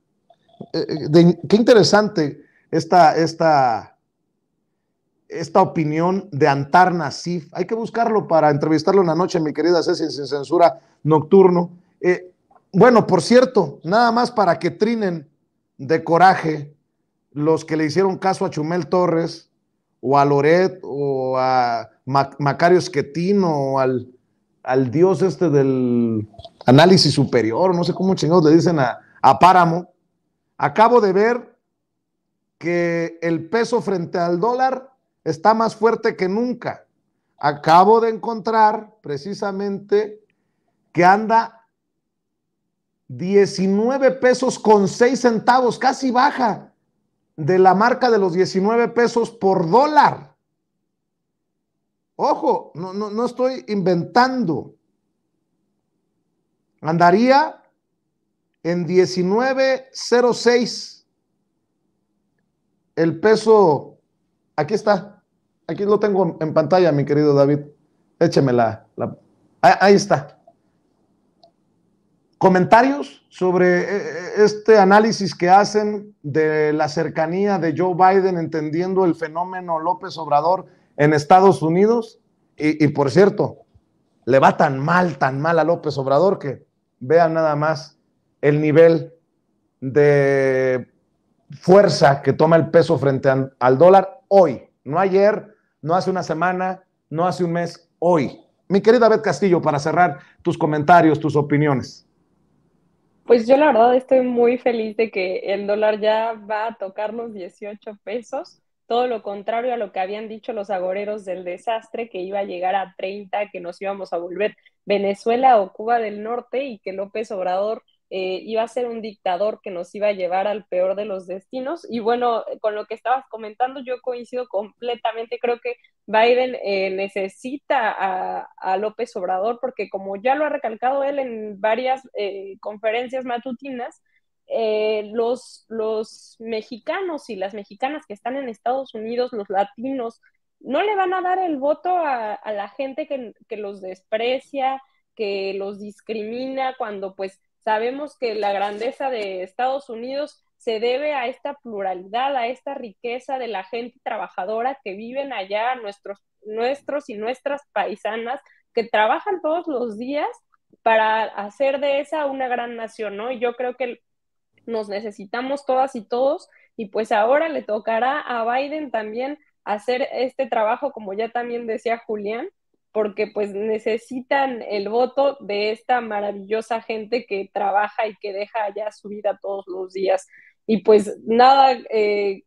Qué interesante esta opinión de Antar Nassif. Hay que buscarlo para entrevistarlo en la noche, mi querida Ceci, sin censura nocturno. Bueno, por cierto, nada más para que trinen de coraje los que le hicieron caso a Chumel Torres o a Loret o a Macario Schettino o al dios del análisis superior, no sé cómo chingados le dicen a Páramo. Acabo de ver que el peso frente al dólar está más fuerte que nunca. Acabo de encontrar precisamente que anda 19 pesos con 6 centavos, casi baja de la marca de los 19 pesos por dólar. Ojo, no estoy inventando. Andaría en 19.06. El peso, aquí está, aquí lo tengo en pantalla, mi querido David. Échemela. Ahí está. Comentarios sobre este análisis que hacen de la cercanía de Joe Biden, entendiendo el fenómeno López Obrador en Estados Unidos. Y por cierto, le va tan mal a López Obrador que vean nada más el nivel de fuerza que toma el peso frente al dólar hoy, no ayer, no hace una semana, no hace un mes, hoy. Mi querida Beth Castillo, para cerrar tus comentarios, tus opiniones. Pues yo la verdad estoy muy feliz de que el dólar ya va a tocar los 18 pesos, todo lo contrario a lo que habían dicho los agoreros del desastre, que iba a llegar a 30, que nos íbamos a volver Venezuela o Cuba del Norte y que López Obrador iba a ser un dictador que nos iba a llevar al peor de los destinos. Y bueno, con lo que estabas comentando, yo coincido completamente. Creo que Biden necesita a López Obrador porque, como ya lo ha recalcado él en varias conferencias matutinas, los mexicanos y las mexicanas que están en Estados Unidos, los latinos, no le van a dar el voto a la gente que los desprecia, que los discrimina, cuando pues sabemos que la grandeza de Estados Unidos se debe a esta pluralidad, a esta riqueza de la gente trabajadora que viven allá, nuestros y nuestras paisanas, que trabajan todos los días para hacer de esa una gran nación, ¿no? Y yo creo que nos necesitamos todas y todos, y pues ahora le tocará a Biden también hacer este trabajo, como ya también decía Julián, porque pues necesitan el voto de esta maravillosa gente que trabaja y que deja allá su vida todos los días. Y pues nada,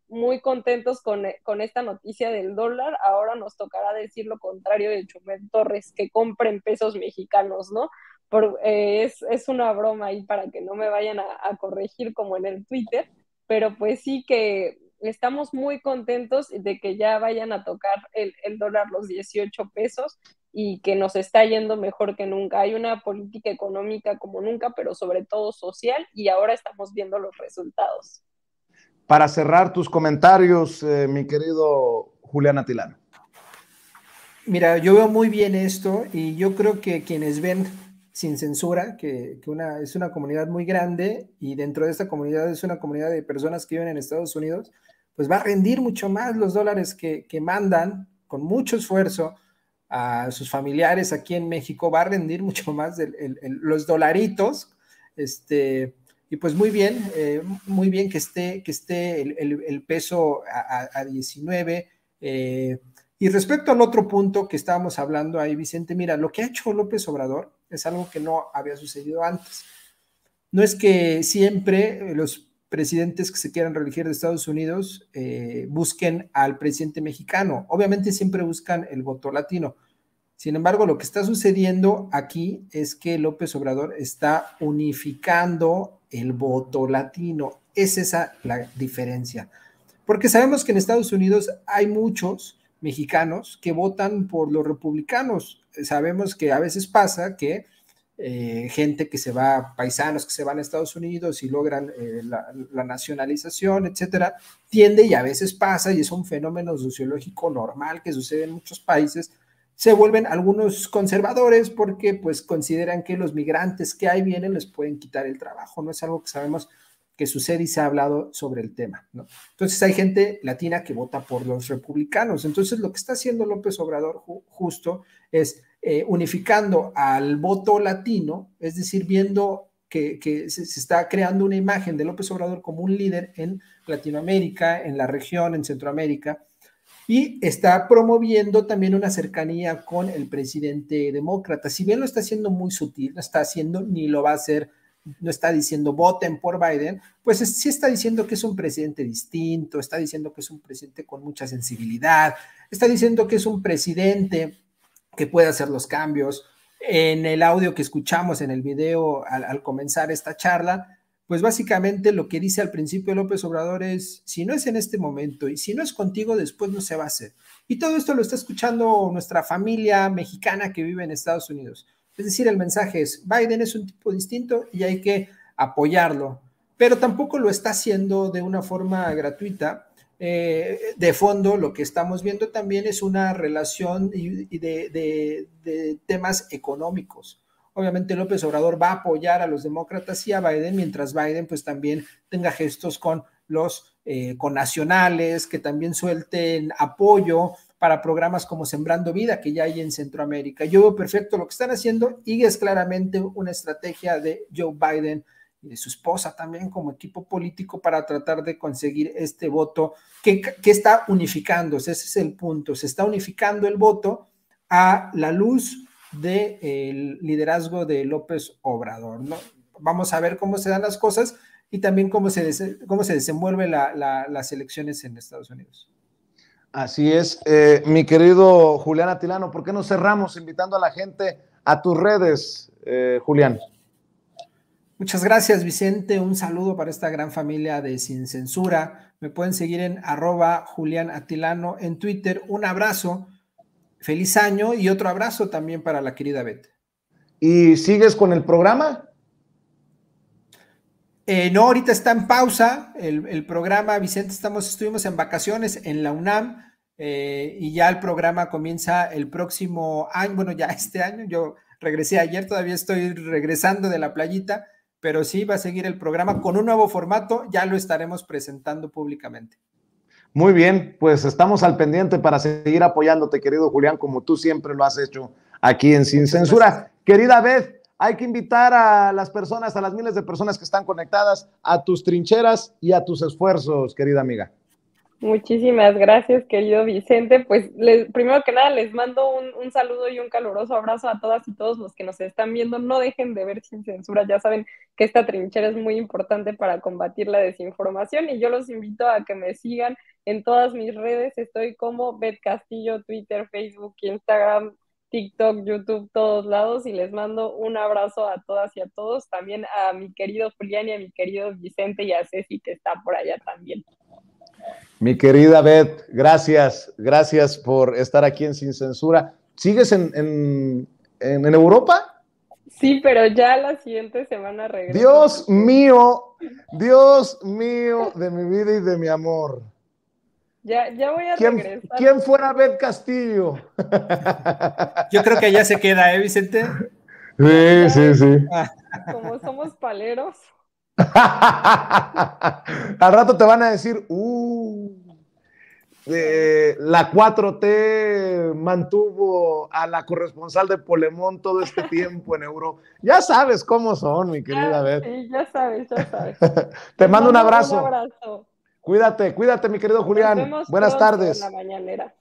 muy contentos con esta noticia del dólar. Ahora nos tocará decir lo contrario de Chumel Torres, que compren pesos mexicanos, ¿no? Es una broma ahí para que no me vayan a corregir como en el Twitter, pero pues sí que estamos muy contentos de que ya vayan a tocar el dólar los 18 pesos y que nos está yendo mejor que nunca. Hay una política económica como nunca, pero sobre todo social, y ahora estamos viendo los resultados. Para cerrar tus comentarios, mi querido Julián Atilano. Mira, yo veo muy bien esto y yo creo que quienes ven sin censura, que es una comunidad muy grande, y dentro de esta comunidad es una comunidad de personas que viven en Estados Unidos, pues va a rendir mucho más los dólares que mandan con mucho esfuerzo a sus familiares aquí en México, va a rendir mucho más los dolaritos, y pues muy bien que esté el peso a 19. Y respecto al otro punto que estábamos hablando ahí, Vicente, mira, lo que ha hecho López Obrador es algo que no había sucedido antes. No es que siempre los presidentes que se quieran reelegir de Estados Unidos busquen al presidente mexicano. Obviamente siempre buscan el voto latino. Sin embargo, lo que está sucediendo aquí es que López Obrador está unificando el voto latino. Es esa la diferencia. Porque sabemos que en Estados Unidos hay muchos mexicanos que votan por los republicanos. Sabemos que a veces pasa que gente que se va, paisanos que se van a Estados Unidos y logran la nacionalización, etcétera, tiende, y a veces pasa, y es un fenómeno sociológico normal que sucede en muchos países, se vuelven algunos conservadores porque pues consideran que los migrantes que ahí vienen les pueden quitar el trabajo. No es algo que sabemos que sucede y se ha hablado sobre el tema, ¿no? Entonces hay gente latina que vota por los republicanos. Entonces lo que está haciendo López Obrador justo es unificando al voto latino, es decir, viendo que se está creando una imagen de López Obrador como un líder en Latinoamérica, en la región, en Centroamérica, y está promoviendo también una cercanía con el presidente demócrata. Si bien lo está haciendo muy sutil, no está haciendo ni lo va a hacer, no está diciendo voten por Biden, pues sí está diciendo que es un presidente distinto, está diciendo que es un presidente con mucha sensibilidad, está diciendo que es un presidente que puede hacer los cambios. En el audio que escuchamos en el video al comenzar esta charla, pues básicamente lo que dice al principio López Obrador es, si no es en este momento y si no es contigo, después no se va a hacer. Y todo esto lo está escuchando nuestra familia mexicana que vive en Estados Unidos. Es decir, el mensaje es, Biden es un tipo distinto y hay que apoyarlo, pero tampoco lo está haciendo de una forma gratuita. De fondo, lo que estamos viendo también es una relación de temas económicos. Obviamente López Obrador va a apoyar a los demócratas y a Biden, mientras Biden pues también tenga gestos con los connacionales, que también suelten apoyo para programas como Sembrando Vida, que ya hay en Centroamérica. Yo veo perfecto lo que están haciendo y es claramente una estrategia de Joe Biden y de su esposa también como equipo político para tratar de conseguir este voto que está unificándose. Ese es el punto, se está unificando el voto a la luz del liderazgo de López Obrador, ¿no? Vamos a ver cómo se dan las cosas y también cómo se desenvuelven las elecciones en Estados Unidos. Así es, mi querido Julián Atilano, ¿por qué no cerramos invitando a la gente a tus redes, Julián? Muchas gracias, Vicente. Un saludo para esta gran familia de Sin Censura. Me pueden seguir en @JuliánAtilano en Twitter. Un abrazo, feliz año y otro abrazo también para la querida Beth. ¿Y sigues con el programa? No, ahorita está en pausa el programa, Vicente, estuvimos en vacaciones en la UNAM y ya el programa comienza el próximo año, bueno, ya este año, yo regresé ayer, todavía estoy regresando de la playita, pero sí va a seguir el programa con un nuevo formato, ya lo estaremos presentando públicamente. Muy bien, pues estamos al pendiente para seguir apoyándote, querido Julián, como tú siempre lo has hecho aquí en Sin Censura. Gracias. Querida Beth, hay que invitar a las personas, a las miles de personas que están conectadas, a tus trincheras y a tus esfuerzos, querida amiga. Muchísimas gracias, querido Vicente. Pues primero que nada les mando un saludo y un caluroso abrazo a todas y todos los que nos están viendo. No dejen de ver Sin Censura, ya saben que esta trinchera es muy importante para combatir la desinformación y yo los invito a que me sigan en todas mis redes. Estoy como Beth Castillo, Twitter, Facebook, Instagram, TikTok, YouTube, todos lados, y les mando un abrazo a todas y a todos, también a mi querido Julián y a mi querido Vicente y a Ceci que está por allá también. Mi querida Beth, gracias por estar aquí en Sin Censura. ¿Sigues en Europa? Sí, pero ya la siguiente semana regreso. Dios mío de mi vida y de mi amor. Ya voy a regresar. ¿Quién fuera Beth Castillo? Yo creo que ya se queda, Vicente? Sí. Como somos paleros. Al rato te van a decir, la 4T mantuvo a la corresponsal de Polemón todo este tiempo en Europa. Ya sabes cómo son, mi querida Beth. Sí, ya sabes. Te mando un abrazo. Un abrazo. Cuídate, mi querido Julián. Nos vemos Buenas tardes. en la mañanera.